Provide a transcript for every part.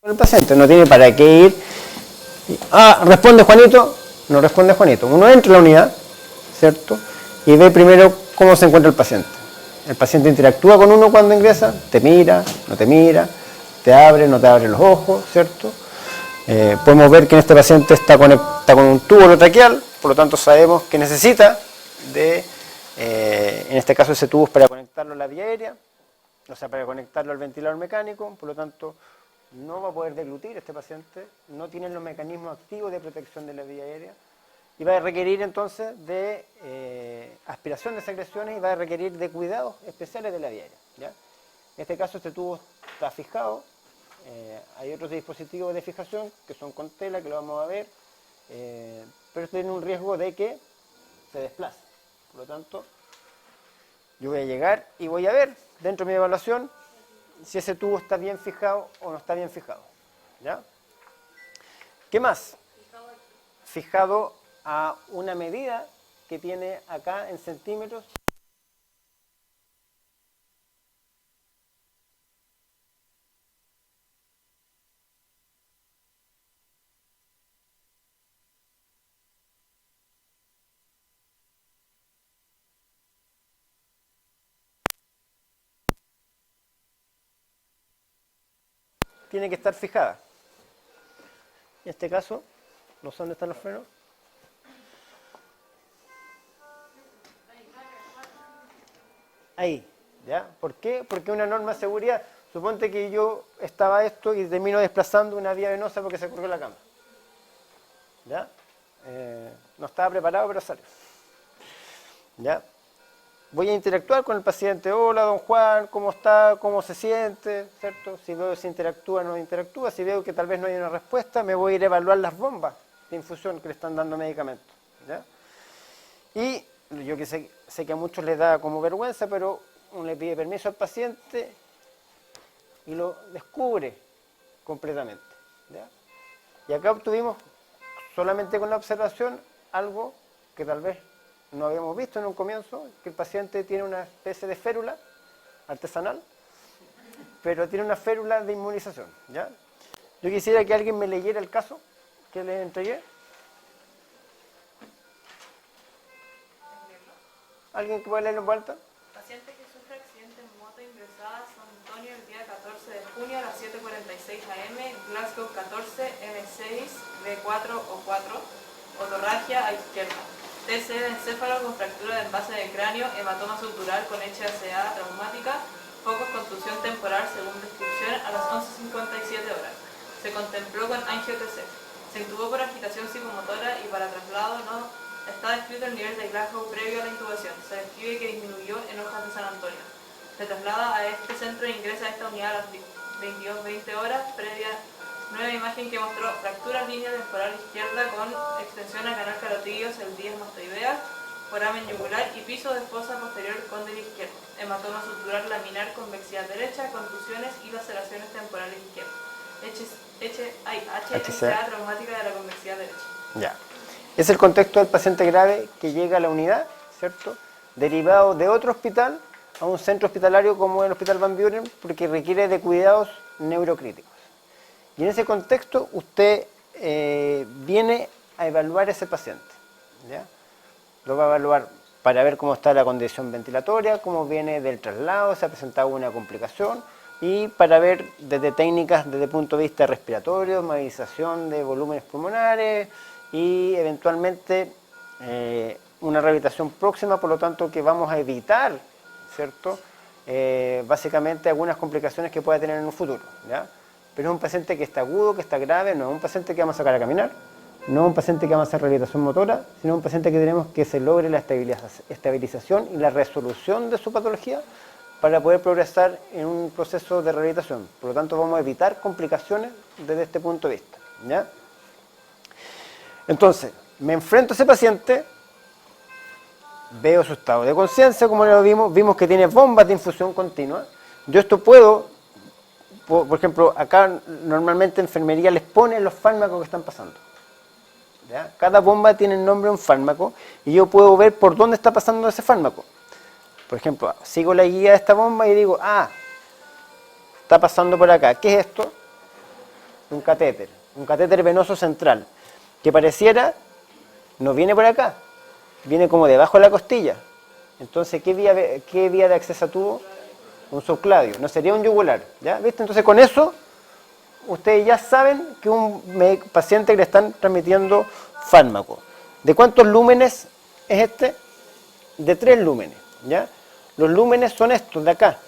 El paciente no tiene para qué ir. Responde Juanito, no responde Juanito. Uno entra en la unidad, ¿cierto? Y ve primero cómo se encuentra el paciente. El paciente interactúa con uno cuando ingresa, te mira, no te mira, te abre, no te abre los ojos, ¿cierto? Podemos ver que en este paciente está con un tubo orotraqueal, por lo tanto sabemos que necesita de, en este caso ese tubo es para conectarlo a la vía aérea, o sea, para conectarlo al ventilador mecánico, por lo tanto no va a poder deglutir este paciente, no tiene los mecanismos activos de protección de la vía aérea y va a requerir entonces de aspiración de secreciones y va a requerir de cuidados especiales de la vía aérea, ¿ya? En este caso este tubo está fijado, hay otros dispositivos de fijación que son con tela que lo vamos a ver, pero tiene un riesgo de que se desplace, por lo tanto yo voy a llegar y voy a ver dentro de mi evaluación si ese tubo está bien fijado o no está bien fijado, ¿ya? ¿Qué más? Fijado a una medida que tiene acá en centímetros. Tiene que estar fijada. En este caso, no sé dónde están los frenos. Ahí, ¿ya? ¿Por qué? Porque una norma de seguridad. Suponte que yo estaba esto y termino desplazando una vía venosa porque se corrió la cama. ¿Ya? No estaba preparado, pero salió. ¿Ya? Voy a interactuar con el paciente. Hola, don Juan, ¿cómo está? ¿Cómo se siente? ¿Cierto? Si veo si interactúa o no interactúa, si veo que tal vez no hay una respuesta, me voy a ir a evaluar las bombas de infusión que le están dando medicamentos, ¿ya? Y yo que sé que a muchos les da como vergüenza, pero uno le pide permiso al paciente y lo descubre completamente, ¿ya? Y acá obtuvimos solamente con la observación algo que tal vez no habíamos visto en un comienzo, que el paciente tiene una especie de férula artesanal, pero tiene una férula de inmunización, ¿ya? Yo quisiera que alguien me leyera el caso que les entregué. ¿Alguien que pueda leerlo en voz alta? Paciente que sufre accidente en moto ingresada a San Antonio el día 14 de junio a las 7:46 am, Glasgow 14, M6, B4 o 4, otorragia a izquierda. TC de encéfalo con fractura de envase de cráneo, hematoma subdural con HACA traumática, focos contusión temporal según descripción a las 11:57 horas. Se contempló con angio-TC. Se intubó por agitación psicomotora y para traslado no está descrito el nivel de Glasgow previo a la intubación. Se describe que disminuyó en Hojas de San Antonio. Se traslada a este centro e ingresa a esta unidad a las 22:20 horas, previa nueva imagen que mostró fractura línea temporal izquierda con extensión a canal carotidio, celdías mastoideas, foramen yugular y piso de fosa posterior cóndil izquierdo. Hematoma subdural laminar, convexidad derecha, contusiones y laceraciones temporales izquierdas. HCA traumática de la convexidad derecha. Ya. Es el contexto del paciente grave que llega a la unidad, ¿cierto? Derivado de otro hospital a un centro hospitalario como el Hospital Van Buren, porque requiere de cuidados neurocríticos. Y en ese contexto usted viene a evaluar a ese paciente, ¿ya? Lo va a evaluar para ver cómo está la condición ventilatoria, cómo viene del traslado, si ha presentado una complicación, y para ver desde técnicas desde el punto de vista respiratorio, movilización de volúmenes pulmonares y eventualmente una rehabilitación próxima, por lo tanto que vamos a evitar, ¿cierto? Básicamente algunas complicaciones que pueda tener en un futuro, ¿ya? Pero es un paciente que está agudo, que está grave, no es un paciente que vamos a sacar a caminar, no es un paciente que vamos a hacer rehabilitación motora, sino un paciente que tenemos que se logre la estabilización y la resolución de su patología para poder progresar en un proceso de rehabilitación. Por lo tanto, vamos a evitar complicaciones desde este punto de vista, ¿ya? Entonces, me enfrento a ese paciente, veo su estado de conciencia, como lo vimos que tiene bombas de infusión continua. Yo esto puedo, por ejemplo, acá normalmente enfermería les pone los fármacos que están pasando, ¿ya? Cada bomba tiene el nombre de un fármaco y yo puedo ver por dónde está pasando ese fármaco. Por ejemplo, sigo la guía de esta bomba y digo, está pasando por acá. ¿Qué es esto? un catéter venoso central, que pareciera, no viene por acá, viene como debajo de la costilla. Entonces, ¿qué vía de acceso tuvo? Un subclavio, no sería un yugular, ¿ya? ¿Viste? Entonces, con eso, ustedes ya saben que un paciente que le están transmitiendo fármaco. ¿De cuántos lúmenes es este? De 3 lúmenes, ¿ya? Los lúmenes son estos de acá.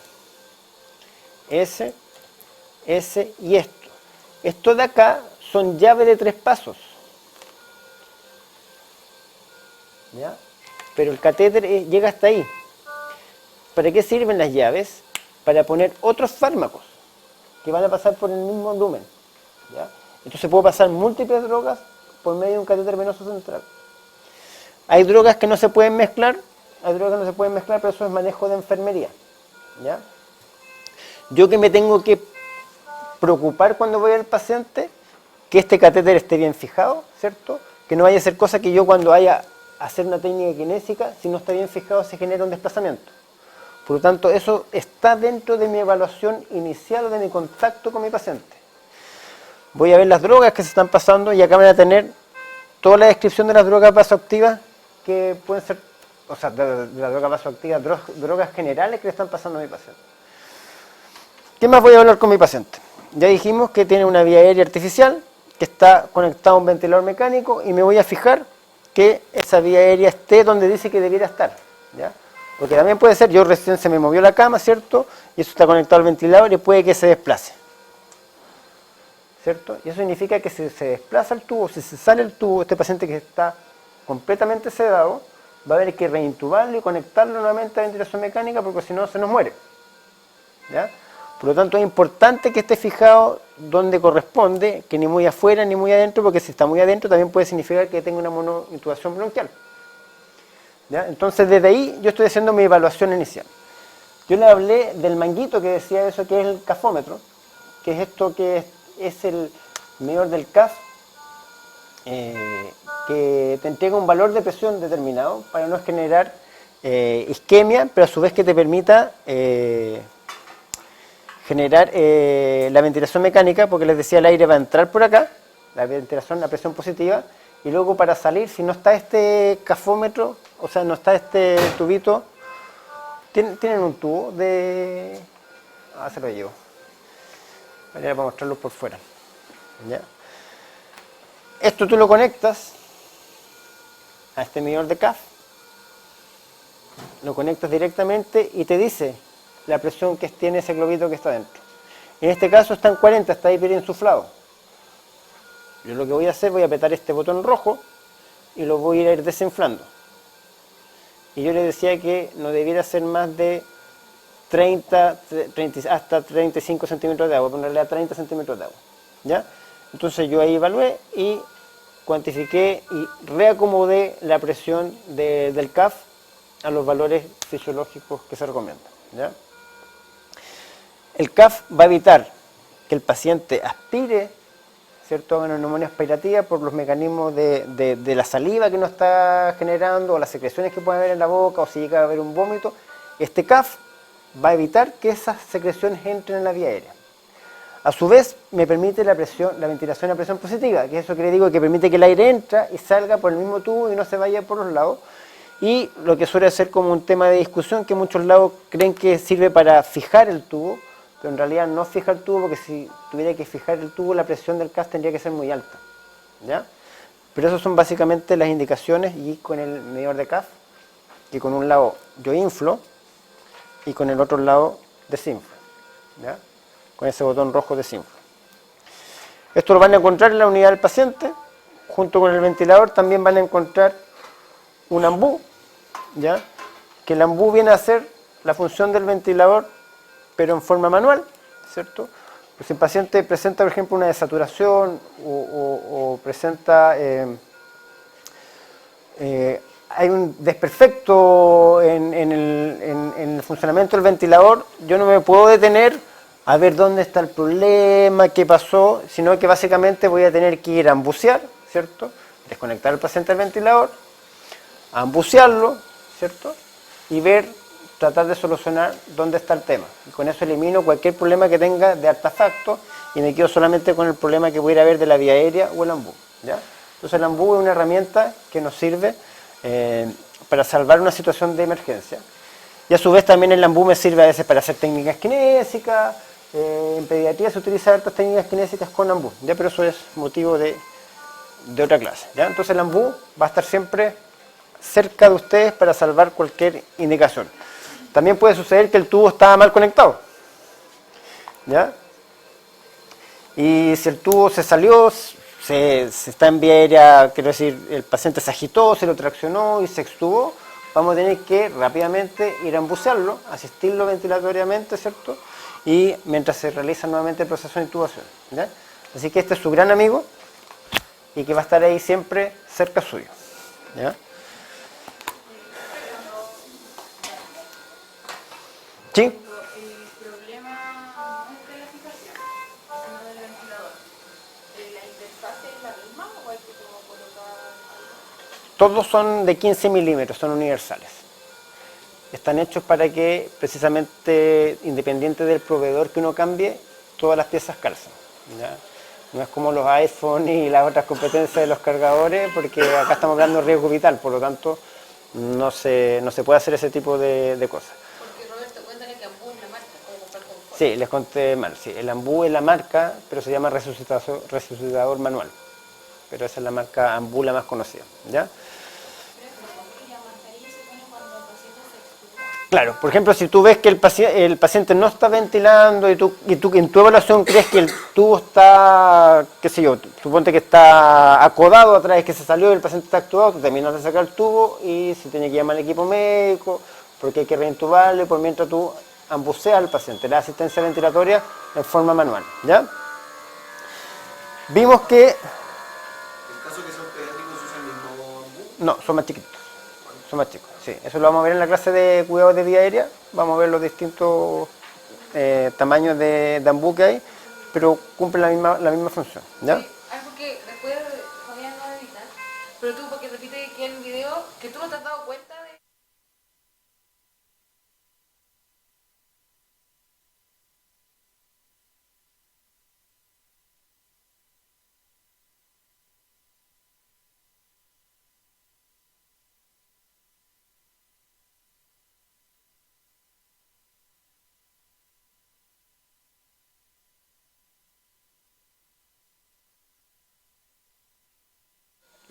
Ese y esto. Estos de acá son llaves de 3 pasos. ¿Ya? Pero el catéter llega hasta ahí. ¿Para qué sirven las llaves? Para poner otros fármacos que van a pasar por el mismo lumen. ¿Ya? Entonces puedo pasar múltiples drogas por medio de un catéter venoso central. Hay drogas que no se pueden mezclar, pero eso es manejo de enfermería. ¿Ya? Yo que me tengo que preocupar cuando voy al paciente, que este catéter esté bien fijado, ¿cierto? Que no vaya a ser cosa que yo cuando vaya a hacer una técnica kinésica, si no está bien fijado se genera un desplazamiento. Por lo tanto, eso está dentro de mi evaluación inicial o de mi contacto con mi paciente. Voy a ver las drogas que se están pasando y acá van a tener toda la descripción de las drogas vasoactivas que pueden ser, o sea, de las drogas vasoactivas, drogas generales que le están pasando a mi paciente. ¿Qué más voy a hablar con mi paciente? Ya dijimos que tiene una vía aérea artificial, que está conectada a un ventilador mecánico y me voy a fijar que esa vía aérea esté donde dice que debiera estar, ¿ya? Porque también puede ser, yo recién se me movió la cama, ¿cierto? Y eso está conectado al ventilador y puede que se desplace, ¿cierto? Y eso significa que si se desplaza el tubo, si se sale el tubo, este paciente que está completamente sedado, va a haber que reintubarlo y conectarlo nuevamente a la ventilación mecánica porque si no se nos muere, ¿ya? Por lo tanto es importante que esté fijado donde corresponde, que ni muy afuera ni muy adentro, porque si está muy adentro también puede significar que tenga una monointubación bronquial. ¿Ya? Entonces desde ahí yo estoy haciendo mi evaluación inicial. Yo le hablé del manguito que decía eso, que es el cafómetro, que es esto que es el medidor del CAF, que te entrega un valor de presión determinado para no generar isquemia, pero a su vez que te permita generar la ventilación mecánica, porque les decía el aire va a entrar por acá, la ventilación, la presión positiva, y luego para salir, si no está este cafómetro, o sea, no está este tubito, tienen un tubo de... se lo llevo. Para mostrarlo por fuera. ¿Ya? Esto tú lo conectas a este medidor de CAF, lo conectas directamente y te dice la presión que tiene ese globito que está dentro. En este caso está en 40, está hiperinsuflado. Yo lo que voy a hacer, voy a apretar este botón rojo y lo voy a ir desinflando. Y yo le decía que no debiera ser más de 30 hasta 35 centímetros de agua, ponerle a 30 centímetros de agua. ¿Ya? Entonces yo ahí evalué y cuantifiqué y reacomodé la presión del CAF a los valores fisiológicos que se recomiendan. ¿Ya? El CAF va a evitar que el paciente aspire, ¿cierto?, haga una neumonía aspirativa por los mecanismos de la saliva que no está generando, o las secreciones que puede haber en la boca, o si llega a haber un vómito. Este CAF va a evitar que esas secreciones entren en la vía aérea. A su vez, me permite la ventilación a presión positiva, que es eso que le digo, que permite que el aire entra y salga por el mismo tubo y no se vaya por los lados. Y lo que suele ser como un tema de discusión, que muchos lados creen que sirve para fijar el tubo, pero en realidad no fija el tubo, porque si tuviera que fijar el tubo, la presión del CAF tendría que ser muy alta. ¿Ya? Pero esas son básicamente las indicaciones, y con el medidor de CAF, que con un lado yo inflo y con el otro lado desinflo. ¿Ya? Con ese botón rojo desinflo. Esto lo van a encontrar en la unidad del paciente. Junto con el ventilador también van a encontrar un ambú, ¿ya? Que el ambú viene a hacer la función del ventilador, pero en forma manual, ¿cierto? Pues si el paciente presenta, por ejemplo, una desaturación o presenta hay un desperfecto en el funcionamiento del ventilador, yo no me puedo detener a ver dónde está el problema, qué pasó, sino que básicamente voy a tener que ir a ambucear, ¿cierto? Desconectar al paciente del ventilador, a ambucearlo, ¿cierto? Y ver, tratar de solucionar dónde está el tema. Y con eso elimino cualquier problema que tenga de artefacto y me quedo solamente con el problema que pudiera haber de la vía aérea o el ambú, ¿ya? Entonces el ambú es una herramienta que nos sirve para salvar una situación de emergencia. Y a su vez también el ambú me sirve a veces para hacer técnicas kinésicas. En pediatría se utilizan otras técnicas kinésicas con ambú, ¿ya? Pero eso es motivo de otra clase, ¿ya? Entonces el ambú va a estar siempre cerca de ustedes para salvar cualquier indicación. También puede suceder que el tubo está mal conectado, ¿ya? Y si el tubo se salió, se está en vía aérea, quiero decir, el paciente se agitó, se lo traccionó y se extubó, vamos a tener que rápidamente ir a embucearlo, asistirlo ventilatoriamente, ¿cierto? Y mientras se realiza nuevamente el proceso de intubación, ¿ya? Así que este es su gran amigo y que va a estar ahí siempre cerca suyo, ¿ya? ¿Sí? El problema no es de la fijación, sino del ventilador. ¿La interfaz es la misma o hay que como colocar algo? Todos son de 15 milímetros, son universales. Están hechos para que, precisamente, independiente del proveedor que uno cambie, todas las piezas calzan, ¿ya? No es como los iPhone y las otras competencias de los cargadores, porque acá estamos hablando de riesgo vital, por lo tanto, no se puede hacer ese tipo de cosas. Porque Roberto, cuéntale que ambú es la marca, como comprar con fuerza. Sí, les conté mal. Sí, el ambú es la marca, pero se llama resucitador manual. Pero esa es la marca ambú la más conocida, ¿ya? Claro, por ejemplo, si tú ves que el paciente no está ventilando y tú en tu evaluación crees que el tubo está, qué sé yo, suponte que está acodado atrás, que se salió y el paciente está actuado, tú terminas de sacar el tubo y se tiene que llamar al equipo médico porque hay que reintubarlo y por mientras tú ambuceas al paciente, la asistencia ventilatoria en forma manual, ¿ya? Vimos que... ¿En caso que son pediátricos usan el mismo ambú? No, son más chiquitos. Son más chicos, sí. Eso lo vamos a ver en la clase de cuidados de vía aérea. Vamos a ver los distintos tamaños de ambú que hay, pero cumplen la misma función, ¿ya? Sí, algo que después Fabián no va a editar, pero tú, porque repite aquí en el video, que tú no te has dado cuenta de...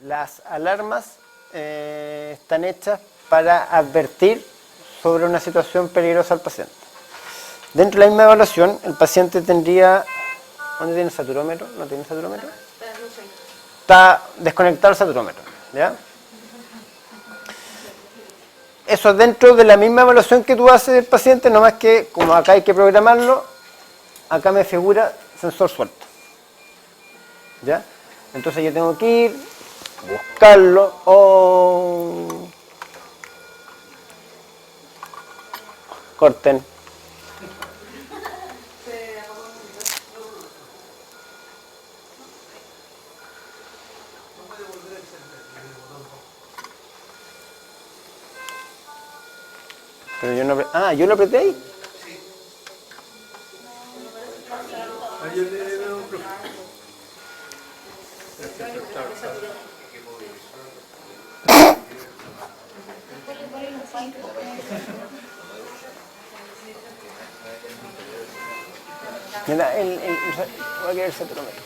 Las alarmas están hechas para advertir sobre una situación peligrosa al paciente. Dentro de la misma evaluación, el paciente tendría... ¿Dónde tiene el saturómetro? ¿No tiene saturómetro? Está desconectado el saturómetro, ¿ya? Eso dentro de la misma evaluación que tú haces del paciente, nomás que como acá hay que programarlo, acá me figura sensor suelto, ¿ya? Entonces yo tengo que ir, buscarlo, corten. Pero yo no... Ah, ¿yo lo apreté ahí? Mira, voy a querer el saturómetro.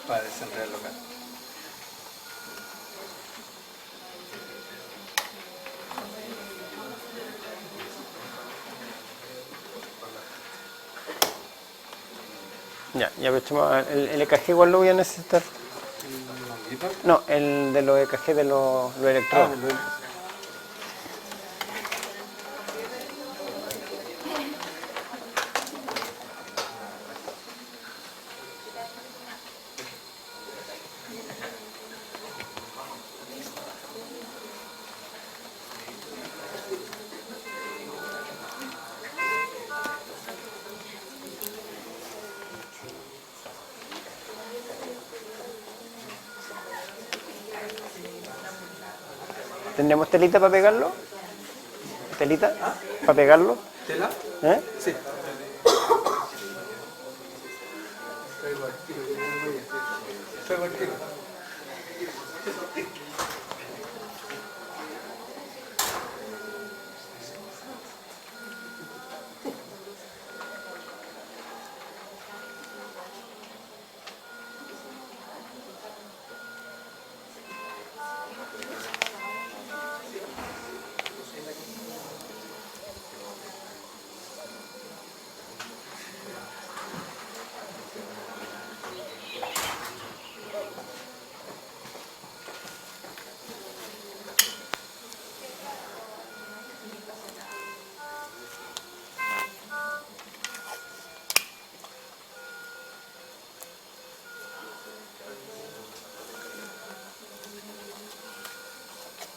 Para desenredarlo acá. Ya aprovechemos. El EKG igual lo voy a necesitar. No, el de los EKG de los electrodos. ¿Tendremos telita para pegarlo? ¿Telita? ¿Para pegarlo? ¿Tela? ¿Eh? Sí.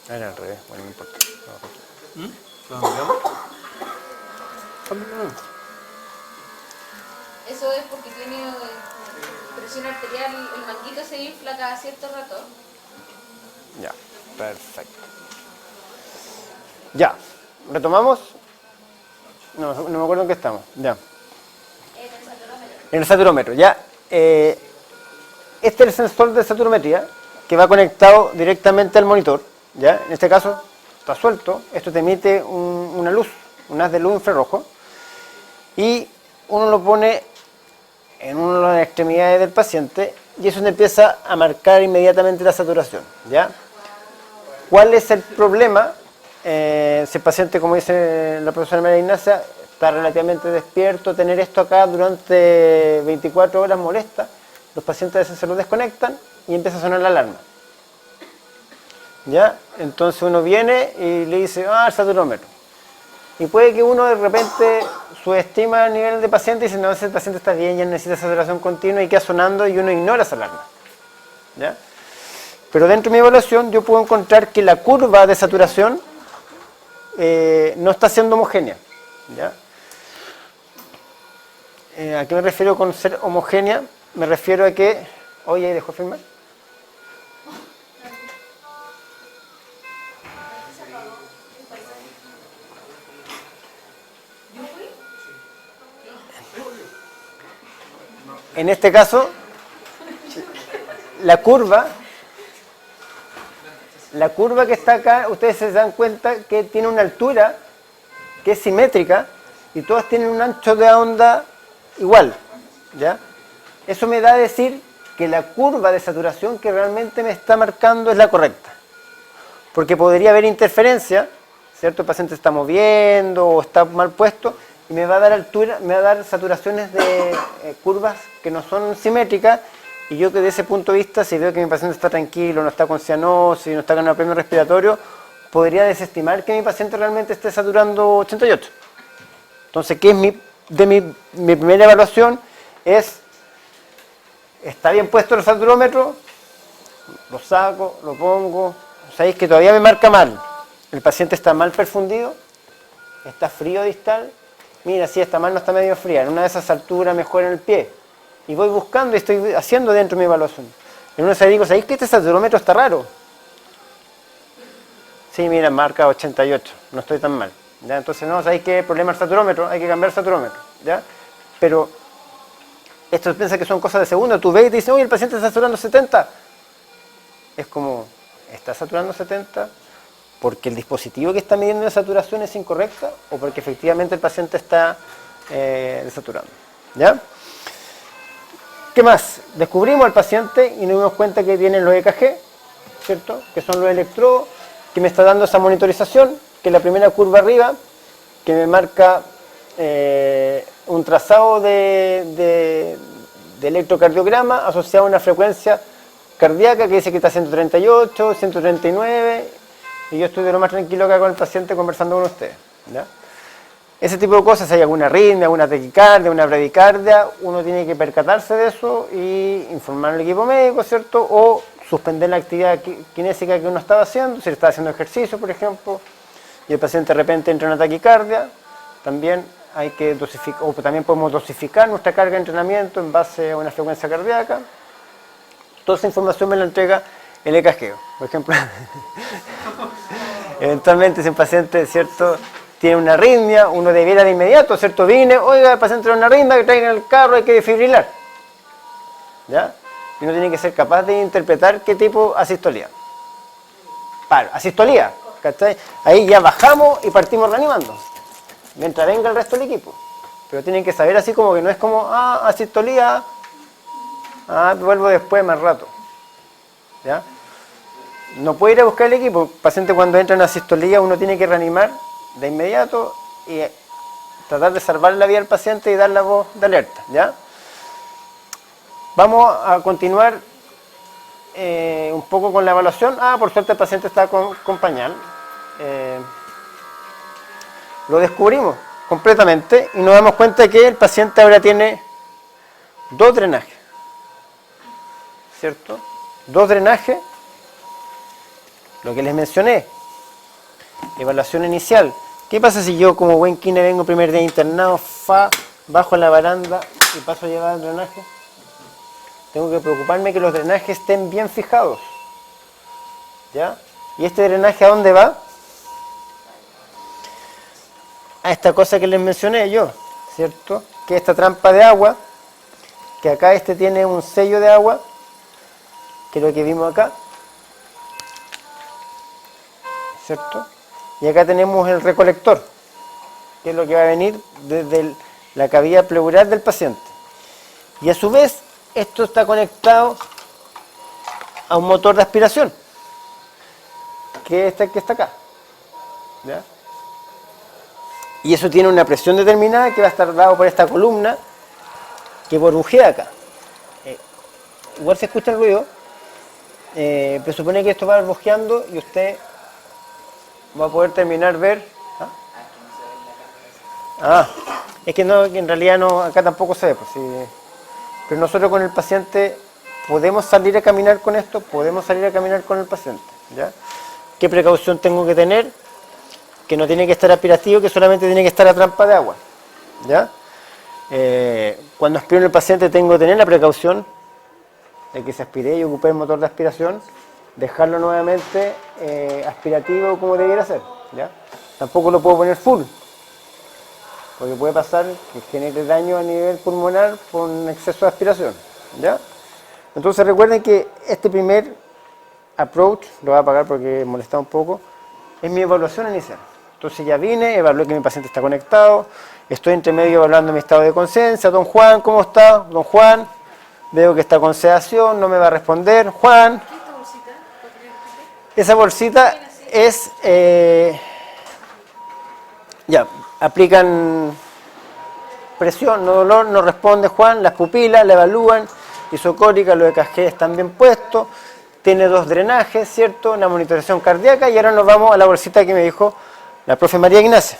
Era al revés, bueno, no importa. ¿Lo cambiamos? Eso es porque tiene presión arterial, el manguito se infla cada cierto rato. Ya, perfecto. Ya, ¿retomamos? No me acuerdo en qué estamos. Ya. En el saturómetro, ya. Este es el sensor de saturometría que va conectado directamente al monitor. ¿Ya? En este caso está suelto, esto te emite una luz, un haz de luz infrarrojo, y uno lo pone en una de las extremidades del paciente y eso te empieza a marcar inmediatamente la saturación. ¿Ya? ¿Cuál es el problema? Si el paciente, como dice la profesora María Ignacia, está relativamente despierto, tener esto acá durante 24 horas molesta, los pacientes a veces se lo desconectan y empieza a sonar la alarma. ¿Ya? Entonces uno viene y le dice, el saturómetro. Y puede que uno de repente subestima el nivel de paciente y dice, no, ese paciente está bien, ya necesita saturación continua y queda sonando y uno ignora esa alarma. ¿Ya? Pero dentro de mi evaluación yo puedo encontrar que la curva de saturación no está siendo homogénea. ¿Ya? ¿A qué me refiero con ser homogénea? Me refiero a que... Oye, ¿dejó firmar? En este caso, la curva que está acá, ustedes se dan cuenta que tiene una altura que es simétrica y todas tienen un ancho de onda igual. ¿Ya? Eso me da a decir que la curva de saturación que realmente me está marcando es la correcta. Porque podría haber interferencia, ¿cierto? El paciente está moviendo o está mal puesto y me va a dar altura, me va a dar saturaciones de curvas que no son simétricas, y yo que desde ese punto de vista, si veo que mi paciente está tranquilo, no está con cianosis, no está con apremio respiratorio, podría desestimar que mi paciente realmente esté saturando 88. Entonces, ¿qué es mi primera evaluación? Es, ¿está bien puesto el saturómetro? Lo saco, lo pongo. ¿Sabéis que todavía me marca mal? El paciente está mal perfundido, está frío distal. Mira, sí, está mal, no está medio fría. En una de esas alturas mejor en el pie. Y voy buscando y estoy haciendo dentro de mi evaluación. En una se digo, ¿sabéis que este saturómetro está raro? Sí, mira, marca 88, no estoy tan mal. ¿Ya? Entonces, no, ¿sabéis qué problema el saturómetro? Hay que cambiar el saturómetro. ¿Ya? Pero esto piensa que son cosas de segundo. Tú ves y te dices, oye, el paciente está saturando 70. Es como, ¿está saturando 70? ¿Porque el dispositivo que está midiendo la saturación es incorrecta o porque efectivamente el paciente está desaturando? ¿Ya? ¿Qué más? Descubrimos al paciente y nos dimos cuenta que tienen los EKG, ¿cierto? Que son los electrodos, que me está dando esa monitorización, que es la primera curva arriba, que me marca un trazado de electrocardiograma asociado a una frecuencia cardíaca que dice que está a 138, 139, y yo estoy de lo más tranquilo acá con el paciente conversando con ustedes, ¿ya? Ese tipo de cosas, si hay alguna arritmia, alguna taquicardia, una bradicardia, uno tiene que percatarse de eso y informar al equipo médico, ¿cierto? O suspender la actividad kinésica que uno estaba haciendo, si está haciendo ejercicio, por ejemplo, y el paciente de repente entra en una taquicardia, también hay que dosificar, o también podemos dosificar nuestra carga de entrenamiento en base a una frecuencia cardíaca. Toda esa información me la entrega el EKG, por ejemplo. Eventualmente, si un paciente, ¿cierto?, tiene una arritmia, uno debiera de inmediato, ¿cierto? Oiga, el paciente tiene una arritmia, que traigan el carro, hay que defibrilar. ¿Ya? Y uno tiene que ser capaz de interpretar qué tipo de asistolía. Paro, asistolía, ¿cachai? Ahí ya bajamos y partimos reanimando, mientras venga el resto del equipo. Pero tienen que saber así como que no es como, asistolía, vuelvo después más rato. ¿Ya? No puede ir a buscar el equipo. El paciente cuando entra en asistolía uno tiene que reanimar de inmediato y tratar de salvar la vida del paciente y dar la voz de alerta, ¿ya? Vamos a continuar un poco con la evaluación. Por suerte el paciente está con pañal. Lo descubrimos completamente y nos damos cuenta que el paciente ahora tiene 2 drenajes, ¿cierto? 2 drenajes, lo que les mencioné, evaluación inicial. ¿Qué pasa si yo como buen kine vengo primer día internado, bajo la baranda y paso a llevar el drenaje? Tengo que preocuparme que los drenajes estén bien fijados, ¿ya? ¿Y este drenaje a dónde va? A esta cosa que les mencioné yo, ¿cierto? Que esta trampa de agua, que acá tiene un sello de agua, que es lo que vimos acá, ¿cierto? Y acá tenemos el recolector, que es lo que va a venir desde la cavidad pleural del paciente. Y a su vez, esto está conectado a un motor de aspiración, que es este que está acá, ¿ya? Y eso tiene una presión determinada que va a estar dado por esta columna que burbujea acá. Igual se escucha el ruido, pero supone que esto va burbujeando y usted va a poder terminar ver. Es que no, en realidad no, acá tampoco se ve, pues, sí. Pero nosotros con el paciente podemos salir a caminar con esto, podemos salir a caminar con el paciente, ¿ya? ¿Qué precaución tengo que tener? Que no tiene que estar aspirativo, que solamente tiene que estar a trampa de agua, ¿ya? Cuando aspiro en el paciente tengo que tener la precaución de que se aspire y ocupé el motor de aspiración, dejarlo nuevamente aspirativo como debiera ser, ¿ya? Tampoco lo puedo poner full, porque puede pasar que genere daño a nivel pulmonar por un exceso de aspiración, ¿ya? Entonces recuerden que este primer approach, lo voy a apagar porque molesta un poco, es mi evaluación inicial. Entonces ya vine, evalué que mi paciente está conectado, estoy entre medio evaluando mi estado de conciencia. Don Juan, ¿cómo está? Don Juan, veo que está con sedación, no me va a responder. Juan, ¿Qué es esta bolsita? esa bolsita es, ya, aplican presión, no dolor, no responde Juan, las pupilas, la evalúan, isocórica, los EKG están bien puestos, tiene 2 drenajes, ¿cierto? Una monitorización cardíaca y ahora nos vamos a la bolsita que me dijo la profe María Ignacia.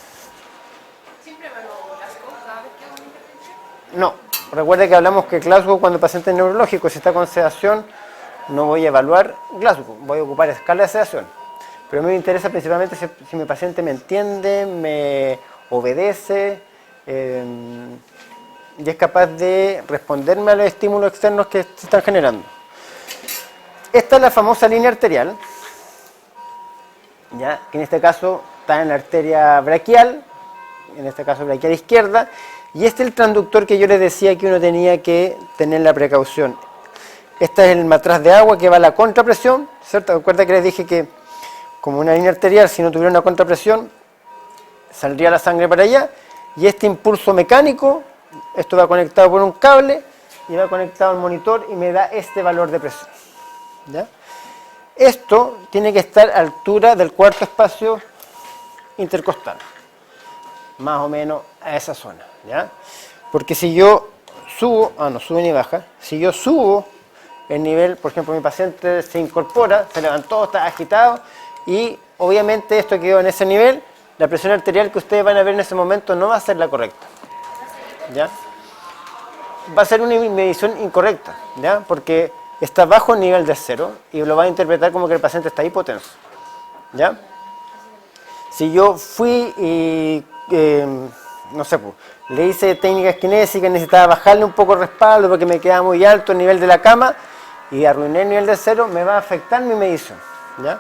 ¿Siempre evalúo Glasgow cada vez que hago una intervención? No, recuerde que hablamos que Glasgow cuando el paciente es neurológico, si está con sedación, no voy a evaluar Glasgow, voy a ocupar escala de sedación. Pero a mí me interesa principalmente si mi paciente me entiende, me obedece y es capaz de responderme a los estímulos externos que se están generando. Esta es la famosa línea arterial, ¿ya? Que en este caso está en la arteria braquial, en este caso braquial izquierda, y este es el transductor que yo les decía que uno tenía que tener la precaución. Este es el matraz de agua que va a la contrapresión, ¿cierto? Recuerda que les dije que como una línea arterial, si no tuviera una contrapresión, saldría la sangre para allá, y este impulso mecánico, esto va conectado por un cable, y va conectado al monitor y me da este valor de presión, ¿ya? Esto tiene que estar a altura del cuarto espacio intercostal, más o menos a esa zona, ¿ya? Porque si yo subo, no sube ni baja, si yo subo el nivel, por ejemplo, mi paciente se incorpora, se levantó, está agitado y obviamente esto quedó en ese nivel, la presión arterial que ustedes van a ver en ese momento no va a ser la correcta, ¿ya? Va a ser una medición incorrecta, ¿ya? Porque está bajo el nivel de 0 y lo va a interpretar como que el paciente está hipotenso, ¿ya? Si yo fui y, no sé, pues, le hice técnicas kinésicas, necesitaba bajarle un poco el respaldo porque me quedaba muy alto el nivel de la cama y arruiné el nivel de 0, me va a afectar mi medición, ¿ya?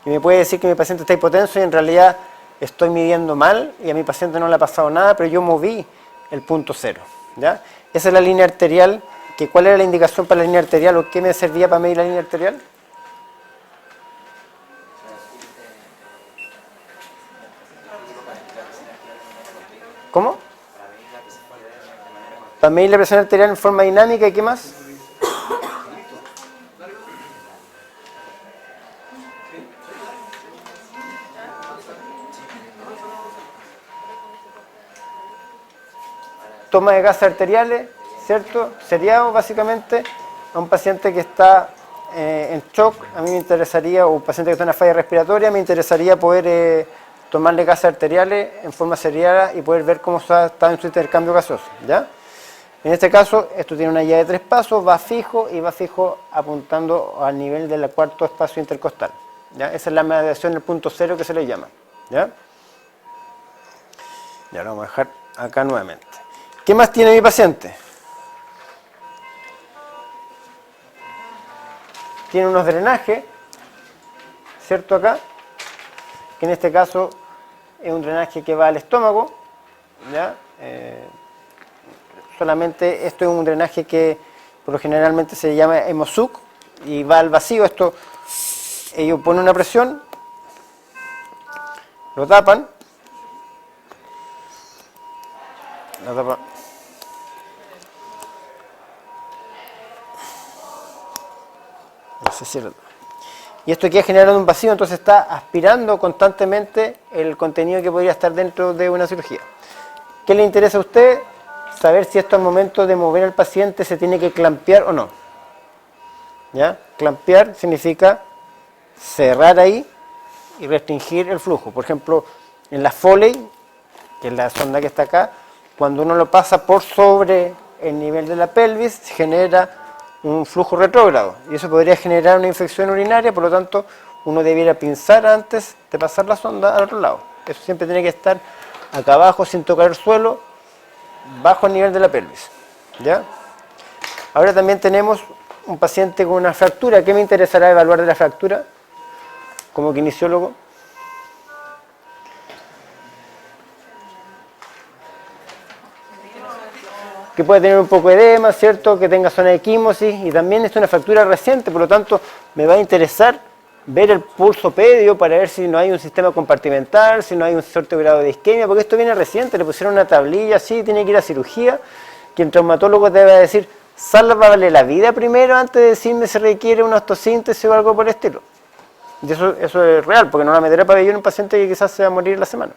Y me puede decir que mi paciente está hipotenso y en realidad estoy midiendo mal y a mi paciente no le ha pasado nada, pero yo moví el punto 0, ¿ya? Esa es la línea arterial. ¿Cuál era la indicación para la línea arterial o qué me servía para medir la línea arterial? ¿Cómo? Para medir la presión arterial en forma dinámica y qué más. Toma de gases arteriales, ¿cierto? Seriado básicamente a un paciente que está en shock. A mí me interesaría, o un paciente que está en una falla respiratoria, me interesaría poder tomarle gases arteriales en forma seriada y poder ver cómo está en su intercambio gaseoso, ¿ya? En este caso, esto tiene una guía de 3 pasos, va fijo y va fijo apuntando al nivel del cuarto espacio intercostal, ¿ya? Esa es la mediación del punto 0 que se le llama, ¿ya? Ya lo vamos a dejar acá nuevamente. ¿Qué más tiene mi paciente? Tiene unos drenajes, ¿cierto? Acá, que en este caso es un drenaje que va al estómago, ¿ya? Solamente esto es un drenaje que por lo generalmente se llama hemosuc y va al vacío. Esto, ellos ponen una presión, lo tapan, no sé si y esto queda generando un vacío, entonces está aspirando constantemente el contenido que podría estar dentro de una cirugía. ¿Qué le interesa a usted? Saber si esto al momento de mover al paciente se tiene que clampear o no, ¿ya? Clampear significa cerrar ahí y restringir el flujo. Por ejemplo, en la Foley, que es la sonda que está acá, cuando uno lo pasa por sobre el nivel de la pelvis, se genera un flujo retrógrado y eso podría generar una infección urinaria, por lo tanto uno debiera pinzar antes de pasar la sonda al otro lado. Eso siempre tiene que estar acá abajo sin tocar el suelo, bajo el nivel de la pelvis, ¿ya? Ahora también tenemos un paciente con una fractura. ¿Qué me interesará evaluar de la fractura como kinesiólogo? Que puede tener un poco de edema, ¿cierto? Que tenga zona de equimosis y también es una fractura reciente, por lo tanto me va a interesar ver el pulso pedio para ver si no hay un sistema compartimental, si no hay un cierto grado de isquemia, porque esto viene reciente, le pusieron una tablilla así, tiene que ir a cirugía, que el traumatólogo debe decir, sálvale la vida primero antes de decirme si requiere una ostosíntesis o algo por el estilo. Y eso es real, porque no la meterá pabellón en un paciente que quizás se va a morir la semana.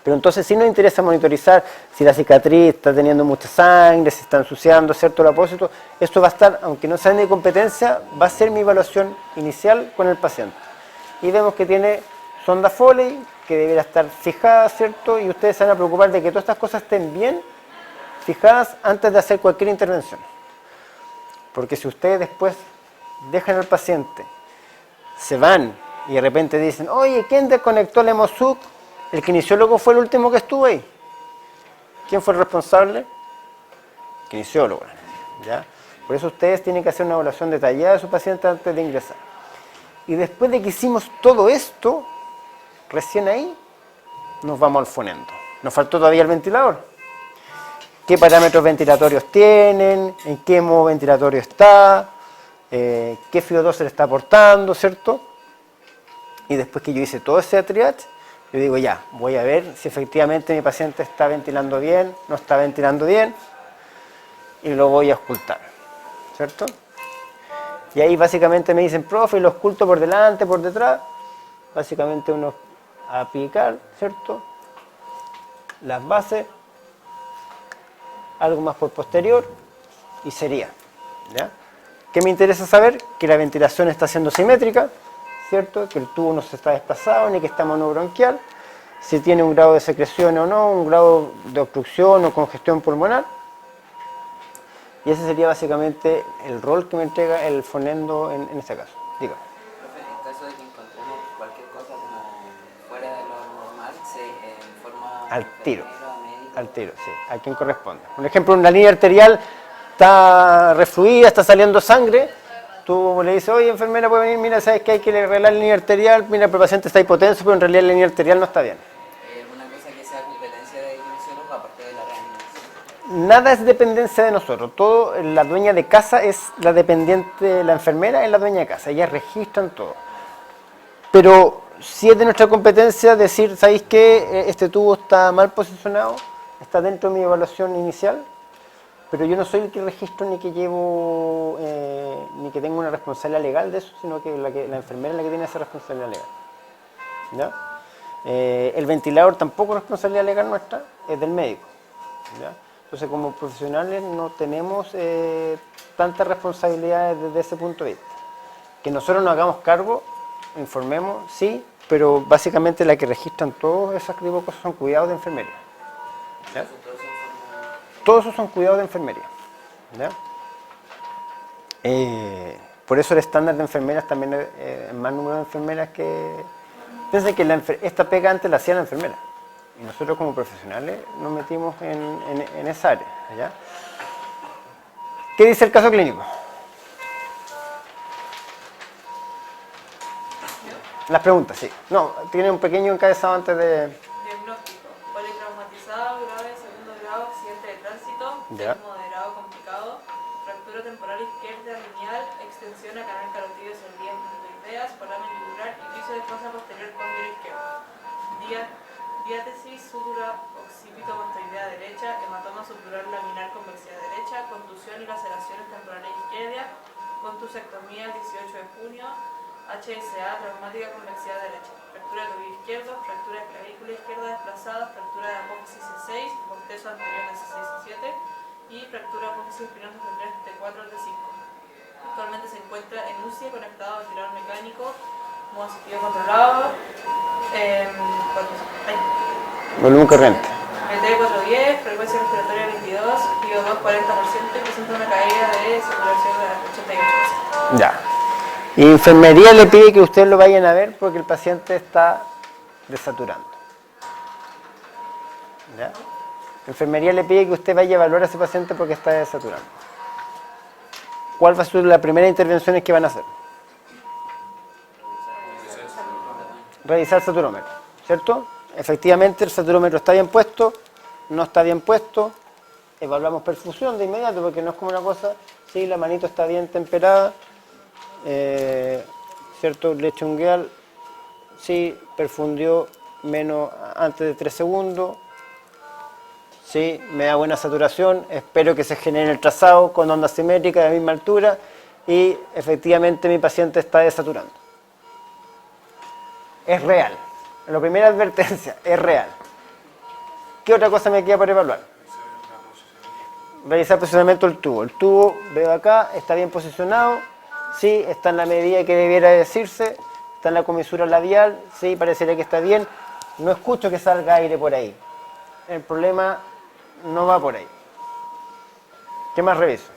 Pero entonces sí nos interesa monitorizar si la cicatriz está teniendo mucha sangre, si está ensuciando, ¿cierto?, el apósito. Esto va a estar, aunque no sea de mi competencia, va a ser mi evaluación inicial con el paciente. Y vemos que tiene sonda Foley, que debería estar fijada, ¿cierto? Y ustedes se van a preocupar de que todas estas cosas estén bien fijadas antes de hacer cualquier intervención. Porque si ustedes después dejan al paciente, se van y de repente dicen, oye, ¿quién desconectó el hemosuc? El kinesiólogo fue el último que estuvo ahí. ¿Quién fue el responsable? El kinesiólogo, ¿ya? Por eso ustedes tienen que hacer una evaluación detallada de su paciente antes de ingresar. Y después de que hicimos todo esto, recién ahí nos vamos al fonendo. Nos faltó todavía el ventilador. ¿Qué parámetros ventilatorios tienen? ¿En qué modo ventilatorio está? ¿Qué FiO2 se le está aportando? ¿Cierto? Y después que yo hice todo ese triage, yo digo ya, voy a ver si efectivamente mi paciente está ventilando bien, no está ventilando bien, y lo voy a ocultar, ¿cierto? Y ahí básicamente me dicen, profe, lo oculto por delante, por detrás. Básicamente uno aplicar, ¿cierto? Las bases, algo más por posterior, y sería, ¿ya? ¿Qué me interesa saber? Que la ventilación está siendo simétrica, ¿cierto? Que el tubo no se está desplazado ni que está monobronquial, si tiene un grado de secreción o no, un grado de obstrucción o congestión pulmonar. Y ese sería básicamente el rol que me entrega el fonendo en este caso. Diga. Profe, en caso de que encontremos cualquier cosa como fuera de lo normal, se informa Al tiro. médico. Al tiro, sí. ¿A quién corresponde? Por ejemplo, una línea arterial está refluida, está saliendo sangre. Tú le dices, oye, enfermera, puede venir, mira, sabes que hay que arreglar la línea arterial, mira, pero el paciente está hipotenso, pero en realidad la línea arterial no está bien. ¿Alguna cosa que sea competencia de kinesiólogo aparte de la reanimación? Nada es dependencia de nosotros, todo, la dueña de casa es la dependiente, la enfermera es la dueña de casa, ellas registran todo. Pero si es de nuestra competencia decir, ¿sabéis qué? Este tubo está mal posicionado, está dentro de mi evaluación inicial, pero yo no soy el que registro ni que llevo, ni que tengo una responsabilidad legal de eso, sino que la enfermera es la que tiene esa responsabilidad legal. ¿Ya? El ventilador tampoco es responsabilidad legal nuestra, es del médico. ¿Ya? Entonces, como profesionales no tenemos tantas responsabilidades desde ese punto de vista. Que nosotros nos hagamos cargo, informemos, sí, pero básicamente la que registran todas esas tipo de cosas son cuidados de enfermería. ¿Ya? Todos esos son cuidados de enfermería. ¿Ya? Por eso el estándar de enfermeras también es más número de enfermeras que... Piensen que esta pega antes la hacía la enfermera. Y nosotros como profesionales nos metimos en esa área. ¿Ya? ¿Qué dice el caso clínico? Las preguntas, sí. No, tiene un pequeño encabezado antes de... Diagnóstico: politraumatizado grave, segundo grado, accidente de tránsito, Ya. moderado complicado, fractura temporal izquierda lineal, extensión a canal carotidio cervical ideas, foramen yugular y piso de fosa posterior cóndilo izquierdo. Diátesis súdura occipito-mastoidea derecha, hematoma subdural laminar convexidad derecha, contusión y laceraciones temporales izquierda, contusectomía el 18 de junio, HSA traumática convexidad derecha, fractura de tobillo izquierdo, fractura de clavícula izquierda desplazada, fractura de apófisis C6, bostezo anterior de C6 y 7 y fractura de apófisis espinosa de 3 T4 T5. Actualmente se encuentra en UCI conectado a ventilador mecánico, modo asistido controlado, Volumen corriente. BT 410, frecuencia respiratoria 22, PO2 40% y presenta una caída de saturación de 88%. Ya. Y enfermería le pide que ustedes lo vayan a ver porque el paciente está desaturando. ¿Ya? Enfermería le pide que usted vaya a evaluar a ese paciente porque está desaturando. ¿Cuál va a ser la primera intervención que van a hacer? Revisar el saturómetro, ¿cierto? Efectivamente el saturómetro está bien puesto, no está bien puesto, evaluamos perfusión de inmediato porque no es como una cosa, sí, la manito está bien temperada, ¿cierto? Leche ungueal, sí, perfundió menos antes de 3 segundos, sí, me da buena saturación, espero que se genere el trazado con onda simétrica de la misma altura y efectivamente mi paciente está desaturando. Es real. La primera advertencia, es real. ¿Qué otra cosa me queda por evaluar? Revisar el posicionamiento del tubo. El tubo, veo acá, está bien posicionado, sí, está en la medida que debiera decirse, está en la comisura labial, sí, parecería que está bien. No escucho que salga aire por ahí. El problema no va por ahí. ¿Qué más reviso?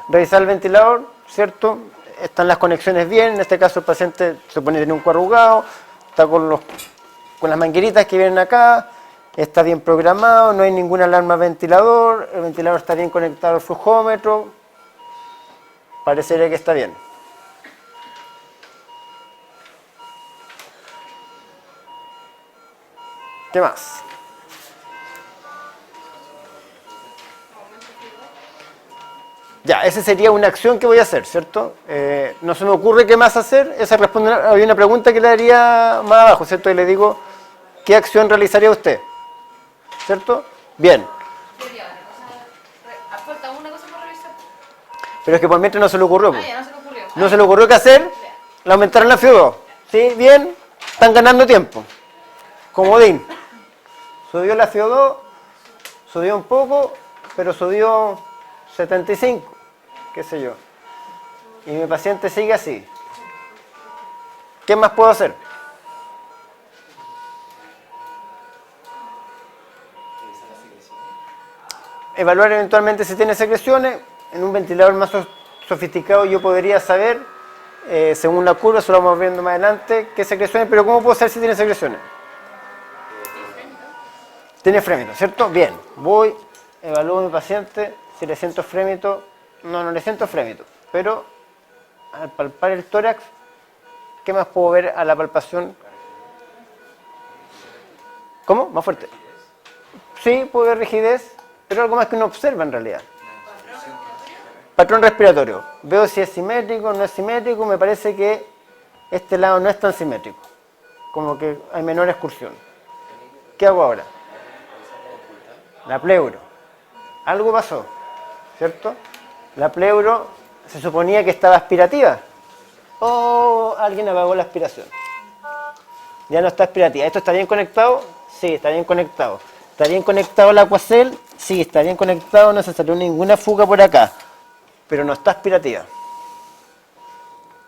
Revisar el ventilador, ¿cierto? Están las conexiones bien, en este caso el paciente se supone que tiene un cuerpo arrugado, está con las mangueritas que vienen acá, está bien programado, no hay ninguna alarma ventilador, el ventilador está bien conectado al flujómetro, parecería que está bien. ¿Qué más? Ya, esa sería una acción que voy a hacer, ¿cierto? No se me ocurre qué más hacer. Esa responde, había una pregunta que le haría más abajo, ¿cierto? Y le digo, ¿qué acción realizaría usted? ¿Cierto? Bien. Falta una cosa por revisar. Pero es que por mientras no se le ocurrió. Ya, no se me ocurrió. No se le ocurrió qué hacer. Le aumentaron la FIO2. ¿Sí? Bien. Están ganando tiempo. Comodín. Subió la FIO2. Subió un poco, pero subió 75. qué sé yo, y mi paciente sigue así, ¿qué más puedo hacer? Evaluar eventualmente si tiene secreciones. En un ventilador más sofisticado yo podría saber, según la curva, eso lo vamos viendo más adelante, qué secreciones, pero ¿cómo puedo saber si tiene secreciones? Tiene frémito, ¿cierto? Bien, voy, evalúo a mi paciente, si le siento frémito, no le siento frémito, pero al palpar el tórax, ¿qué más puedo ver a la palpación? ¿Cómo? Más fuerte. Sí, puedo ver rigidez, pero algo más que uno observa en realidad. Patrón respiratorio. Veo si es simétrico, no es simétrico, me parece que este lado no es tan simétrico, como que hay menor excursión. ¿Qué hago ahora? La pleuro. Algo pasó, ¿cierto? La pleuro se suponía que estaba aspirativa. Oh, alguien apagó la aspiración. Ya no está aspirativa. ¿Esto está bien conectado? Sí, está bien conectado. ¿Está bien conectado el Aquacel? Sí, está bien conectado, no se salió ninguna fuga por acá. Pero no está aspirativa.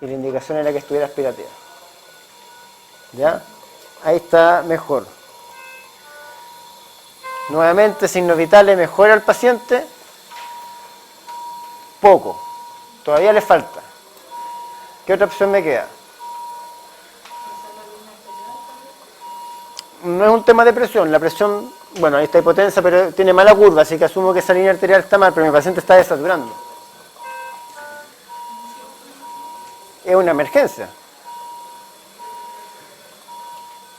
Y la indicación era que estuviera aspirativa. ¿Ya? Ahí está mejor. Nuevamente, signos vitales, mejora al paciente. Poco. Todavía le falta. ¿Qué otra opción me queda? No es un tema de presión. La presión, bueno, ahí está hipotensa, pero tiene mala curva, así que asumo que esa línea arterial está mal, pero mi paciente está desaturando. Es una emergencia.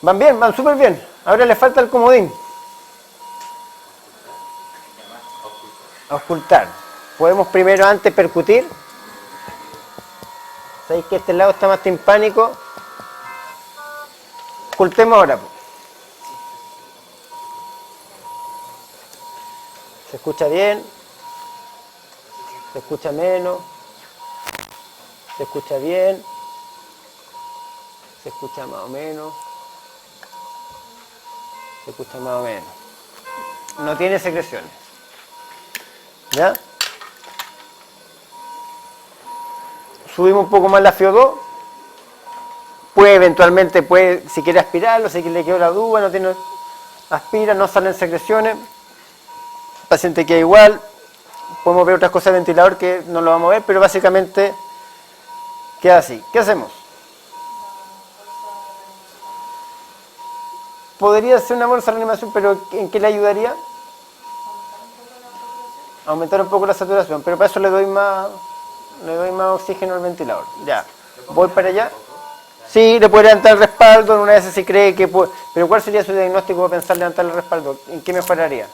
Van bien, van súper bien. Ahora le falta el comodín. Ocultar. Podemos primero antes percutir. ¿Sabéis que este lado está más timpánico? Ocultemos ahora. ¿Se escucha bien? ¿Se escucha menos? ¿Se escucha bien? ¿Se escucha más o menos? Se escucha más o menos. No tiene secreciones. ¿Ya? Subimos un poco más la FiO2. Puede eventualmente, si quiere aspirarlo, si le quedó la duda, no tiene, aspira, no salen secreciones. El paciente queda igual. Podemos ver otras cosas del ventilador que no lo vamos a ver, pero básicamente queda así. ¿Qué hacemos? Podría ser una bolsa de reanimación, pero ¿en qué le ayudaría? Aumentar un poco la saturación, pero para eso le doy más oxígeno al ventilador. Ya, voy para allá. Sí, le puede levantar el respaldo, en una vez si cree que puede. Pero ¿cuál sería su diagnóstico para pensar levantar el respaldo? ¿En qué mejoraría?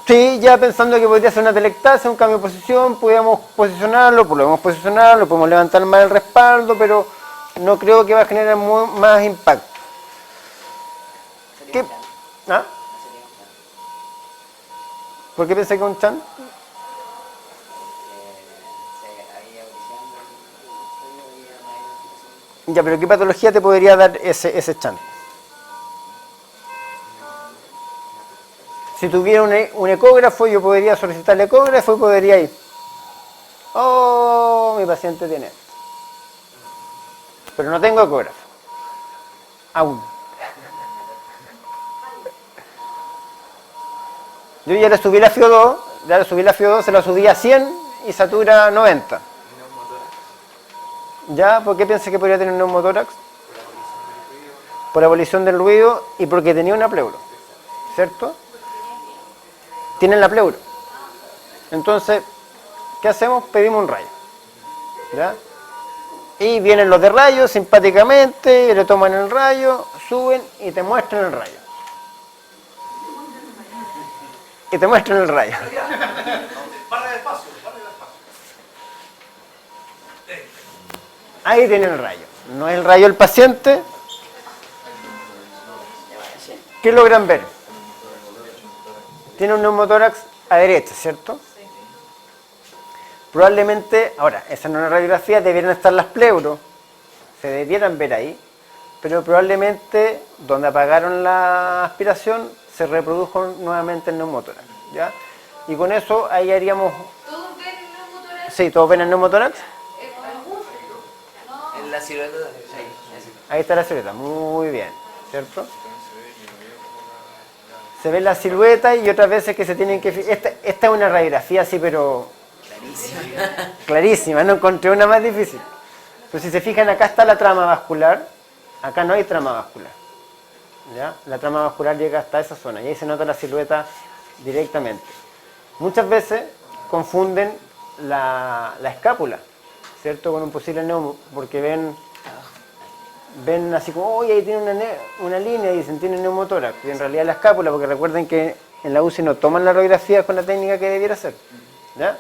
Sí, ya pensando que podría ser una telectasia, un cambio de posición, podríamos posicionarlo, lo podemos levantar más el respaldo, pero no creo que va a generar más impacto. ¿Qué? ¿Ah? ¿Por qué pensé que un chan? Ya, pero ¿qué patología te podría dar ese chan? Si tuviera un ecógrafo, yo podría solicitar el ecógrafo y podría ir. Oh, mi paciente tiene esto. Pero no tengo ecógrafo. Aún. Yo ya le subí la FiO2, se la subí a 100 y satura 90. ¿Ya? ¿Por qué piensa que podría tener un neumotórax? Por abolición del ruido y porque tenía una pleuro. ¿Cierto? Tienen la pleuro. Entonces, ¿qué hacemos? Pedimos un rayo. ¿Ya? Y vienen los de rayos simpáticamente, y le toman el rayo, suben y te muestran el rayo. Y te muestran el rayo. Ahí tienen el rayo. No es el rayo del paciente. ¿Qué logran ver? Tiene un neumotórax a derecha, ¿cierto? Sí. Probablemente, ahora, esa no es una radiografía, debieran estar las pleuros, se debieran ver ahí, pero probablemente donde apagaron la aspiración, se reprodujo nuevamente el neumotórax, ¿ya? Y con eso ahí haríamos... ¿Todos ven el neumotórax? Sí, todos ven el neumotórax. En la silueta de ahí, así. Ahí está la silueta, muy bien, ¿cierto? Se ve la silueta y otras veces que se tienen que... Esta es una radiografía así, pero... Clarísimo. Clarísima, no encontré una más difícil. Pero si se fijan, acá está la trama vascular, acá no hay trama vascular, ¿ya? La trama vascular llega hasta esa zona y ahí se nota la silueta directamente. Muchas veces confunden la escápula, ¿cierto? Con un posible neumo, porque ven así como, uy, ahí tiene una línea y dicen, tiene neumotórax, y en realidad la escápula, porque recuerden que en la UCI no toman la radiografía con la técnica que debiera ser, ¿ya?